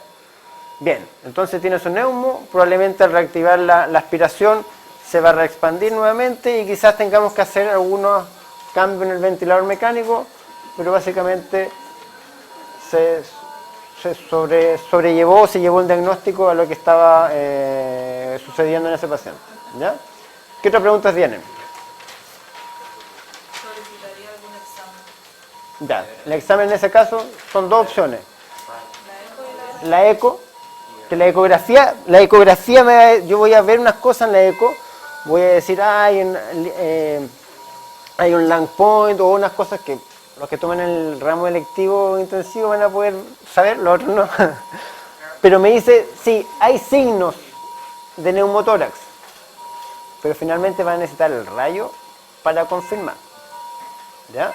Bien, entonces tiene su neumo, probablemente al reactivar la aspiración se va a reexpandir nuevamente y quizás tengamos que hacer algunos cambios en el ventilador mecánico, pero básicamente se sobrellevó, se llevó el diagnóstico a lo que estaba sucediendo en ese paciente, ¿ya? ¿Qué otras preguntas vienen? Solicitaría algún examen. Ya, el examen en ese caso son dos opciones. La eco y la... La eco, que la ecografía yo voy a ver unas cosas en la eco, voy a decir, hay un Lang point o unas cosas que los que toman el ramo electivo intensivo van a poder saber, los otros no. Pero me dice, sí, hay signos de neumotórax, pero finalmente van a necesitar el rayo para confirmar, ¿ya?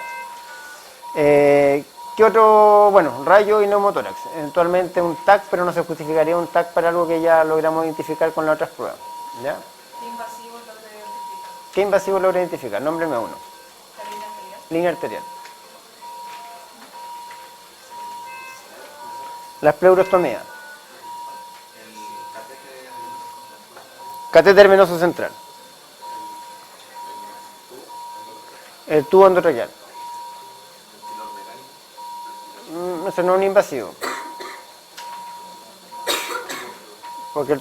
¿Qué otro? Bueno, rayo y neumotórax. Eventualmente un TAC, pero no se justificaría un TAC para algo que ya logramos identificar con las otras pruebas, ¿ya? ¿Qué invasivos los debe identificar? ¿Qué invasivo logra identificar? Nómbreme uno. La línea arterial. Línea arterial. La espleurotomía. Catéter venoso central. El tubo endotraqueal. Eso no es un invasivo. Porque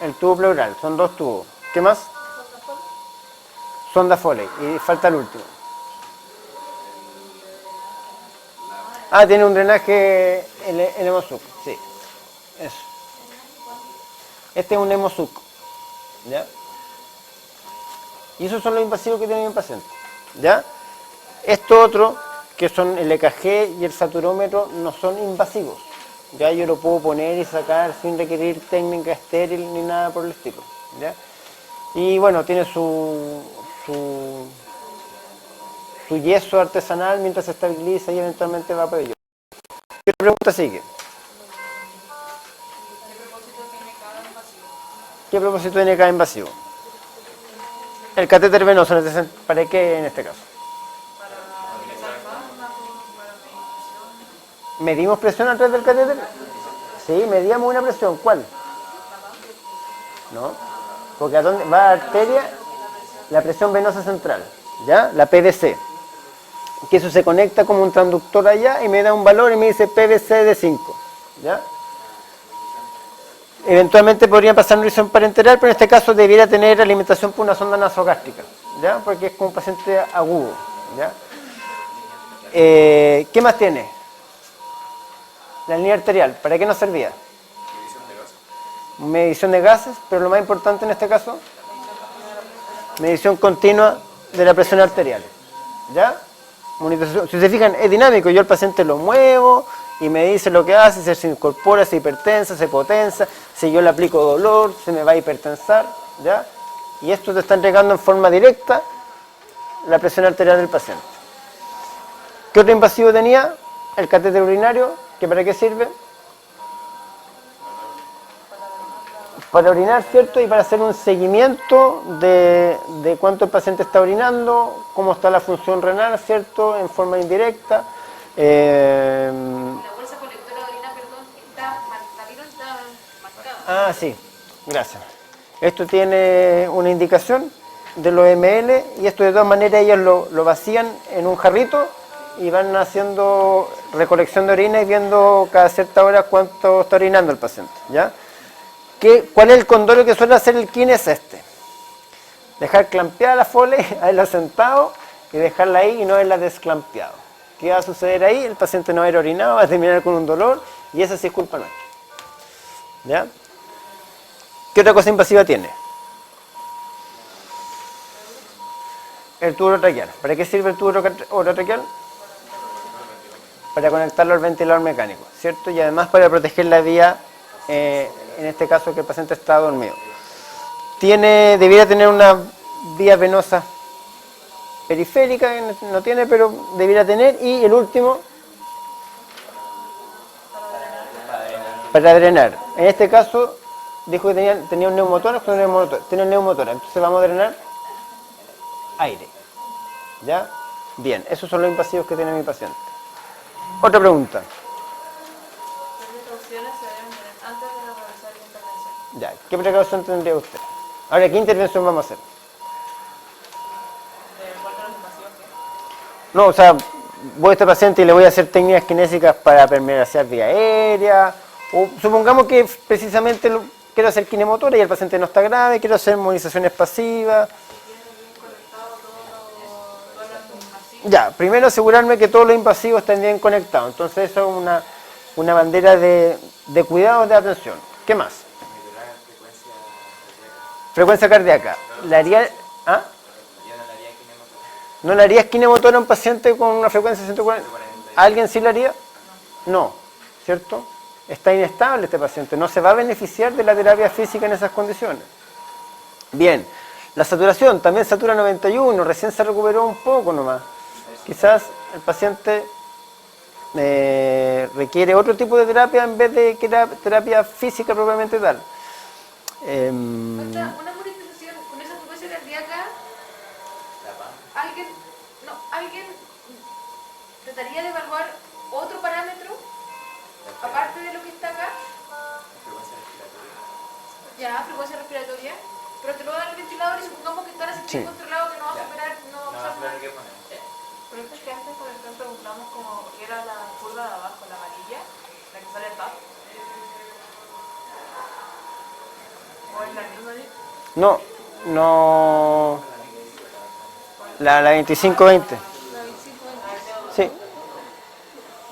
el tubo pleural, son dos tubos. ¿Qué más? Sonda Foley. Y falta el último. Ah, tiene un drenaje el hemosuc. Sí. Eso. Este es un hemosuc. ¿Ya? Y esos son los invasivos que tiene mi paciente. ¿Ya? Esto otro, que son el EKG y el saturómetro, no son invasivos. Ya yo lo puedo poner y sacar sin requerir técnica estéril ni nada por el estilo. ¿Ya? Y bueno, tiene su yeso artesanal mientras se estabiliza y eventualmente va para ello. ¿Qué pregunta sigue? ¿Qué propósito tiene cada invasivo? ¿Qué propósito tiene cada invasivo? El catéter venoso, ¿para qué en este caso? Para ingresar fármacos, para medicación. ¿Medimos presión a través del catéter? Sí, medíamos una presión. ¿Cuál? ¿No? Porque ¿a dónde va la arteria? La presión venosa central, ¿ya? La PVC. Que eso se conecta como un transductor allá y me da un valor y me dice PVC de 5, ¿ya? Eventualmente podrían pasar nutrición parenteral, pero en este caso debiera tener alimentación por una sonda nasogástrica, ¿ya? Porque es como un paciente agudo, ¿ya? ¿Qué más tiene? La línea arterial, ¿para qué nos servía? Medición de gases, pero lo más importante en este caso, medición continua de la presión arterial, ¿ya? Monitorización. Si se fijan, es dinámico, yo al paciente lo muevo y me dice lo que hace, si se incorpora, se hipertensa, se potencia, si yo le aplico dolor, se me va a hipertensar, ¿ya? Y esto te está entregando en forma directa la presión arterial del paciente. ¿Qué otro invasivo tenía? El catéter urinario, ¿que para qué sirve? Para orinar, ¿cierto? Y para hacer un seguimiento de cuánto el paciente está orinando, cómo está la función renal, ¿cierto? En forma indirecta. La bolsa colectora de orina, perdón, ¿la vieron? Está marcada. Ah, sí, gracias. Esto tiene una indicación de los ml y esto de todas maneras ellos lo vacían en un jarrito y van haciendo recolección de orina y viendo cada cierta hora cuánto está orinando el paciente, ¿ya? ¿Cuál es el condoro que suele hacer el kine? Es este. Dejar clampeada la Foley, ahí lo sentado, y dejarla ahí y no haberla desclampeado. ¿Qué va a suceder ahí? El paciente no va a ir orinado, va a terminar con un dolor y esa sí es culpa nuestra. ¿Ya? ¿Qué otra cosa invasiva tiene? El tubo orotraqueal. ¿Para qué sirve el tubo orotraqueal? Para conectarlo al ventilador mecánico, ¿cierto? Y además para proteger la vía, en este caso que el paciente está dormido. Debiera tener una vía venosa periférica, que no tiene, pero debiera tener. Y el último, para drenar. En este caso, dijo que tenía un neumotórax, tiene un neumotórax. Entonces vamos a drenar aire. ¿Ya? Bien, esos son los invasivos que tiene mi paciente. Otra pregunta. ¿Qué precauciones se deben tener antes de realizar la intervención? Ya, ¿qué precaución tendría usted? Ahora, ¿qué intervención vamos a hacer? ¿Cuál de los invasivos que? No, o sea, voy a este paciente y le voy a hacer técnicas kinésicas para permeabilizar vía aérea, o supongamos que precisamente quiero hacer kinemotora y el paciente no está grave, quiero hacer movilizaciones pasivas. Ya, primero asegurarme que todos los invasivos estén bien conectados, entonces eso es una bandera de cuidado, de atención. ¿Qué más? Frecuencia cardíaca. ¿La haría, ¿ah? ¿No le haría kinemotora a un paciente con una frecuencia de 140? ¿Alguien sí la haría? No, ¿cierto? Está inestable este paciente, no se va a beneficiar de la terapia física en esas condiciones. Bien, la saturación, también satura 91, recién se recuperó un poco nomás. Quizás el paciente requiere otro tipo de terapia en vez de terapia física propiamente tal. Una monitorización con esa frecuencia cardíaca, ¿alguien trataría de evaluar otro parámetro aparte de lo que está acá? Ya, frecuencia respiratoria, pero te lo dan el ventilador y supongamos que están así Sí. controlado que no va a superar, no va a pasar nada. Por eso es que antes, por ejemplo, buscamos como que era la curva de abajo, la amarilla, la que sale el TAP. ¿O es la misma? No. La 2520. La 25, Sí.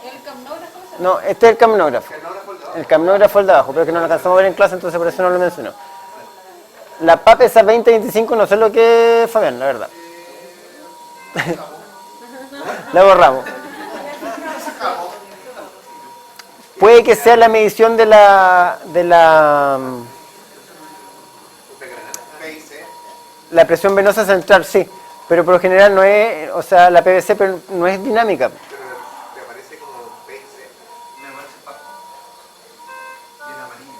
¿el camnógrafo? No, este es el camnógrafo. El camnógrafo es el de abajo, pero que no lo alcanzamos a ver en clase, entonces por eso no lo menciono. La PAP esa 2025 no sé lo que es, Fabián, la verdad. La borramos. Puede que sea la medición de la presión venosa central, sí, pero por lo general no es, o sea, la PVC pero no es dinámica. Te aparece como PIC. Me aparece PAP. Y en amarillo.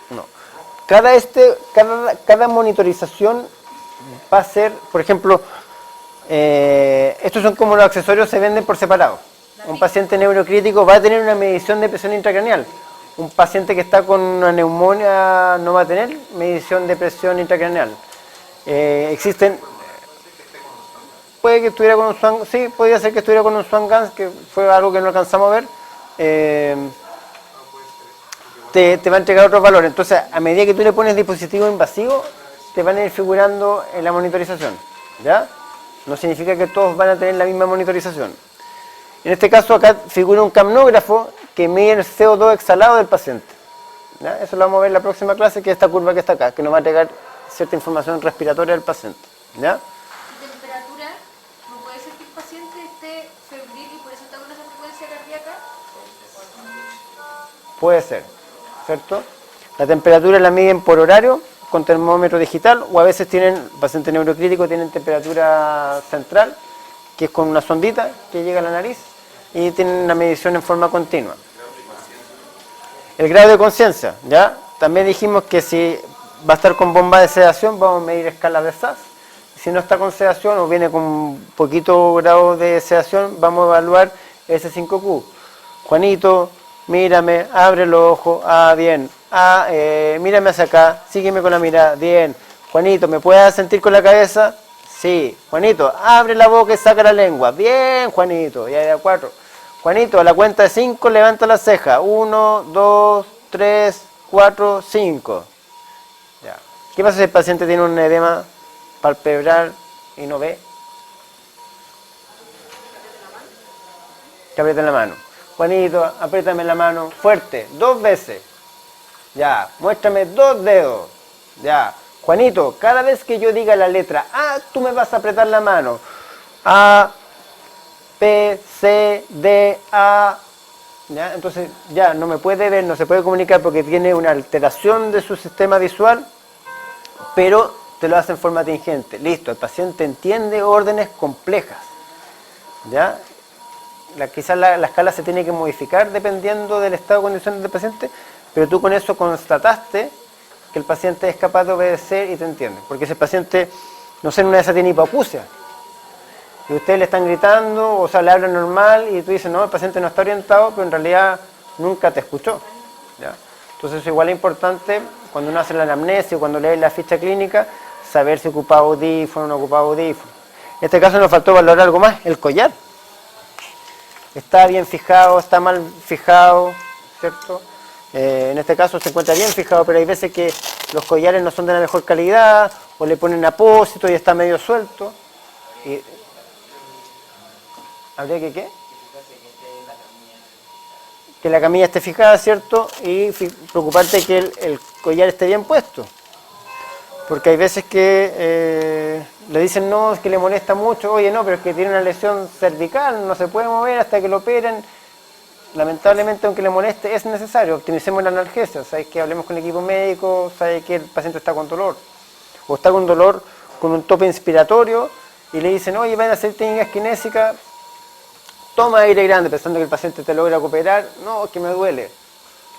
No. Cada monitorización va a ser, por ejemplo, estos son como los accesorios, se venden por separado. Un paciente neurocrítico va a tener una medición de presión intracraneal. Un paciente que está con una neumonía no va a tener medición de presión intracraneal. Existen... Puede que estuviera con un Swan, sí, podría ser que estuviera con un Swan Ganz, que fue algo que no alcanzamos a ver. Te va a entregar otros valores. Entonces, a medida que tú le pones dispositivos invasivos, te van a ir figurando en la monitorización. ¿Ya? No significa que todos van a tener la misma monitorización. En este caso, acá figura un camnógrafo que mide el CO2 exhalado del paciente. ¿Ya? Eso lo vamos a ver en la próxima clase, que es esta curva que está acá, que nos va a entregar cierta información respiratoria del paciente. ¿Ya? Temperatura, ¿no puede ser que el paciente esté febril y por eso está con esa frecuencia cardíaca? Puede ser, ¿cierto? La temperatura la miden por horario, con termómetro digital, o a veces pacientes neurocríticos tienen temperatura central, que es con una sondita que llega a la nariz, y tienen una medición en forma continua. El grado de conciencia, ¿ya? También dijimos que si va a estar con bomba de sedación, vamos a medir escalas de SAS. Si no está con sedación o viene con un poquito grado de sedación, vamos a evaluar S5Q. Juanito, mírame, abre los ojos, bien. Mírame hacia acá, sígueme con la mirada, bien. Juanito, ¿me puedes sentir con la cabeza? Sí. Juanito, abre la boca y saca la lengua. Bien, Juanito. Ya 4. Juanito, a la cuenta de 5 levanta la ceja. 1, 2, 3, 4, 5. Ya. ¿Qué pasa si el paciente tiene un edema palpebral y no ve. Que aprieten la mano. Juanito, apriétame la mano fuerte, 2 veces. Ya, muéstrame 2 dedos. Ya. Juanito, cada vez que yo diga la letra A, tú me vas a apretar la mano. A, P, C, D, A. ¿Ya? Entonces ya no me puede ver, no se puede comunicar porque tiene una alteración de su sistema visual, pero te lo hace en forma tingente. Listo, el paciente entiende órdenes complejas. ¿Ya? Quizás la escala se tiene que modificar dependiendo del estado de condiciones del paciente, pero tú con eso constataste que el paciente es capaz de obedecer y te entiende. Porque si el paciente, no sé, en una de esas tiene hipoacusia, y ustedes le están gritando, o sea, le hablan normal, y tú dices, no, el paciente no está orientado, pero en realidad nunca te escuchó. ¿Ya? Entonces eso igual es importante, cuando uno hace la anamnesis o cuando lee la ficha clínica, saber si ocupaba audífono o no ocupaba audífono. En este caso nos faltó valorar algo más, el collar. Está bien fijado, está mal fijado, ¿cierto? En este caso se encuentra bien fijado, pero hay veces que los collares no son de la mejor calidad, o le ponen apósito y está medio suelto. Y, ¿habría que qué? Que la camilla esté fijada, ¿cierto? Y preocuparte que el collar esté bien puesto. Porque hay veces que le dicen, no, es que le molesta mucho, oye, no, pero es que tiene una lesión cervical, no se puede mover hasta que lo operen. Lamentablemente, aunque le moleste, es necesario, optimicemos la analgesia, ¿sabes? Que hablemos con el equipo médico, ¿sabes? Que el paciente está con dolor. O está con dolor con un tope inspiratorio y le dicen, oye, van a hacer técnicas kinésicas, toma aire grande, pensando que el paciente te logra cooperar, no, es que me duele.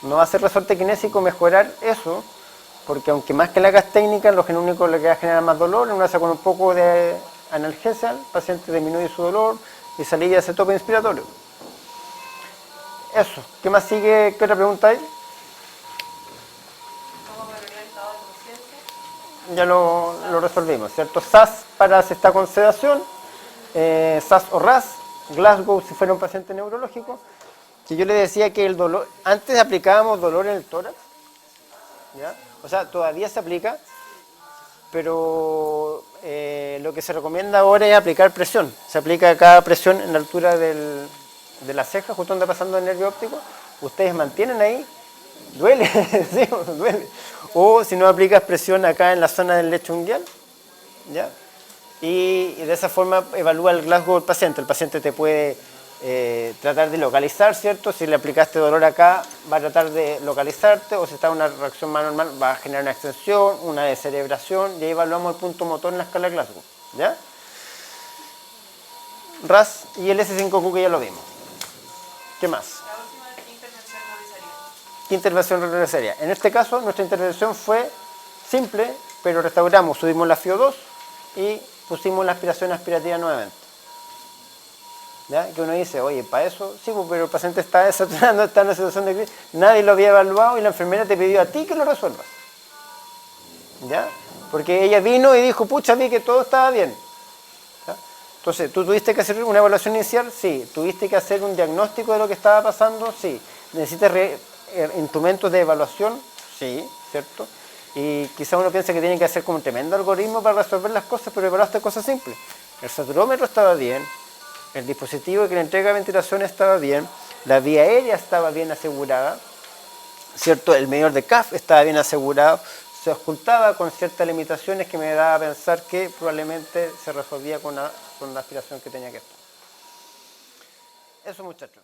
No va a hacer resorte kinésico mejorar eso, porque aunque más que la hagas técnica, lo único que va a generar más dolor, uno hace con un poco de analgesia, el paciente disminuye su dolor y salía de ese tope inspiratorio. Eso. ¿Qué más sigue? ¿Qué otra pregunta hay? ¿Cómo valorar el estado de conciencia? Ya lo resolvimos, ¿cierto? SAS para si está con sedación, SAS o RAS, Glasgow si fuera un paciente neurológico, que yo le decía que el dolor, antes aplicábamos dolor en el tórax, ¿ya? O sea, todavía se aplica, pero lo que se recomienda ahora es aplicar presión. Se aplica cada presión en la altura de la ceja, justo donde está pasando el nervio óptico. Ustedes mantienen ahí, duele, sí, duele. O si no aplicas presión acá en la zona del lecho unguial, ¿ya? Y de esa forma evalúa el Glasgow del paciente. El paciente te puede tratar de localizar, ¿cierto? Si le aplicaste dolor acá, va a tratar de localizarte, o si está en una reacción más normal, va a generar una extensión, una descerebración, y ahí evaluamos el punto motor en la escala de Glasgow, ¿ya? RAS y el S5Q que ya lo vimos. ¿Qué más? La última es intervención realizaría. ¿Qué intervención realizaría? En este caso, nuestra intervención fue simple, pero restauramos, subimos la FiO2 y pusimos la aspiración aspirativa nuevamente. ¿Ya? Que uno dice, oye, para eso, sí, pero el paciente está desaturando, está en una situación de crisis, nadie lo había evaluado y la enfermera te pidió a ti que lo resuelvas. ¿Ya? Porque ella vino y dijo, pucha, vi que todo estaba bien. ¿Ya? Entonces, ¿tú tuviste que hacer una evaluación inicial? Sí. ¿Tuviste que hacer un diagnóstico de lo que estaba pasando? Sí. ¿Necesitas instrumentos de evaluación? Sí, ¿cierto? Y quizá uno piensa que tiene que hacer como un tremendo algoritmo para resolver las cosas, pero evaluaste cosas simples. El saturómetro estaba bien, el dispositivo que le entrega ventilación estaba bien, la vía aérea estaba bien asegurada, ¿cierto? El medidor de CAF estaba bien asegurado, se ocultaba con ciertas limitaciones que me daba a pensar que probablemente se resolvía con la aspiración que tenía que estar. Eso, muchachos.